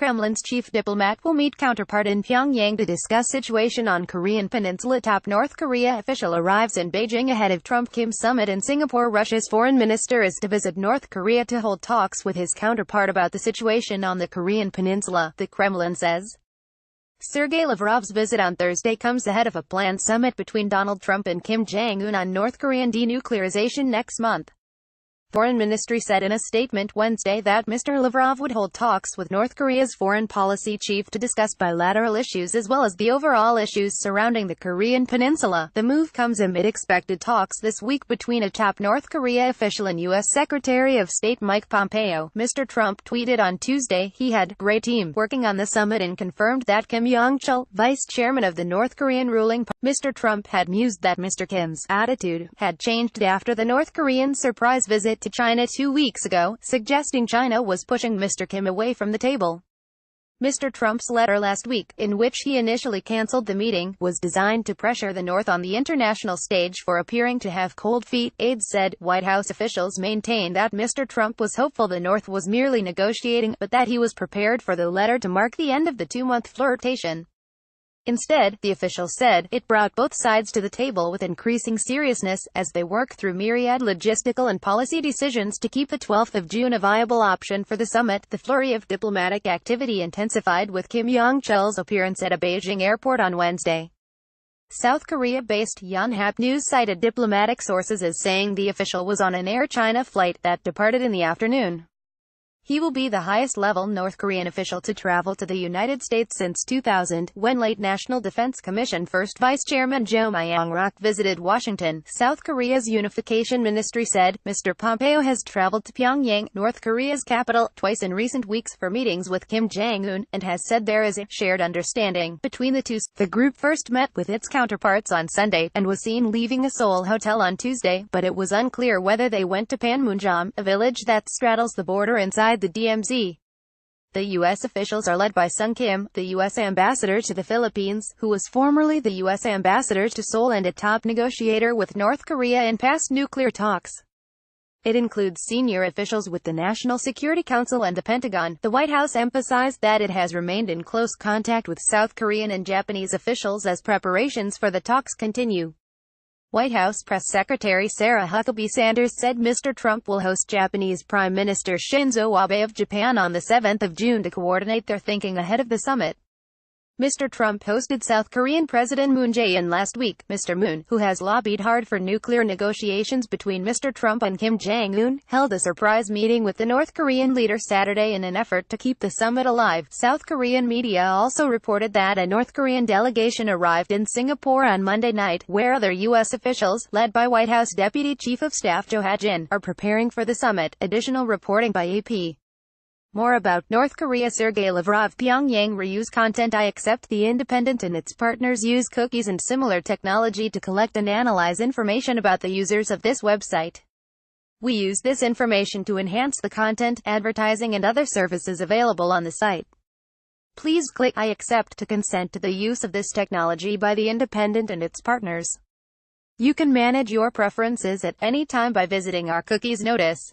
Kremlin's chief diplomat will meet counterpart in Pyongyang to discuss situation on Korean peninsula. Top North Korea official arrives in Beijing ahead of Trump-Kim summit in Singapore. Russia's foreign minister is to visit North Korea to hold talks with his counterpart about the situation on the Korean peninsula, the Kremlin says. Sergei Lavrov's visit on Thursday comes ahead of a planned summit between Donald Trump and Kim Jong-un on North Korean denuclearization next month. Foreign Ministry said in a statement Wednesday that Mr. Lavrov would hold talks with North Korea's foreign policy chief to discuss bilateral issues as well as the overall issues surrounding the Korean peninsula. The move comes amid expected talks this week between a top North Korea official and U.S. Secretary of State Mike Pompeo. Mr. Trump tweeted on Tuesday he had great team working on the summit and confirmed that Kim Jong-chul, vice chairman of the North Korean ruling party. Mr. Trump had mused that Mr. Kim's attitude had changed after the North Korean surprise visit to China 2 weeks ago, suggesting China was pushing Mr. Kim away from the table. Mr. Trump's letter last week, in which he initially canceled the meeting, was designed to pressure the North on the international stage for appearing to have cold feet, aides said. White House officials maintain that Mr. Trump was hopeful the North was merely negotiating, but that he was prepared for the letter to mark the end of the two-month flirtation. Instead, the official said, it brought both sides to the table with increasing seriousness, as they work through myriad logistical and policy decisions to keep the 12th of June a viable option for the summit. The flurry of diplomatic activity intensified with Kim Jong-chul's appearance at a Beijing airport on Wednesday. South Korea-based Yonhap News cited diplomatic sources as saying the official was on an Air China flight that departed in the afternoon. He will be the highest-level North Korean official to travel to the United States since 2000, when late National Defense Commission First Vice Chairman Jo Myung-rok visited Washington. South Korea's Unification Ministry said, Mr. Pompeo has traveled to Pyongyang, North Korea's capital, twice in recent weeks for meetings with Kim Jong-un, and has said there is a shared understanding between the two. The group first met with its counterparts on Sunday, and was seen leaving a Seoul hotel on Tuesday, but it was unclear whether they went to Panmunjom, a village that straddles the border inside the DMZ. The U.S. officials are led by Sung Kim, the U.S. ambassador to the Philippines, who was formerly the U.S. ambassador to Seoul and a top negotiator with North Korea in past nuclear talks. It includes senior officials with the National Security Council and the Pentagon. The White House emphasized that it has remained in close contact with South Korean and Japanese officials as preparations for the talks continue. White House Press Secretary Sarah Huckabee Sanders said Mr. Trump will host Japanese Prime Minister Shinzo Abe of Japan on the 7th of June to coordinate their thinking ahead of the summit. Mr. Trump hosted South Korean President Moon Jae-in last week. Mr. Moon, who has lobbied hard for nuclear negotiations between Mr. Trump and Kim Jong-un, held a surprise meeting with the North Korean leader Saturday in an effort to keep the summit alive. South Korean media also reported that a North Korean delegation arrived in Singapore on Monday night, where other U.S. officials, led by White House Deputy Chief of Staff Jo Ha-jin, are preparing for the summit. Additional reporting by AP. More about North Korea. Sergei Lavrov. Pyongyang reuse content. I accept the Independent and its partners use cookies and similar technology to collect and analyze information about the users of this website. We use this information to enhance the content, advertising and other services available on the site. Please click I accept to consent to the use of this technology by the Independent and its partners. You can manage your preferences at any time by visiting our cookies notice.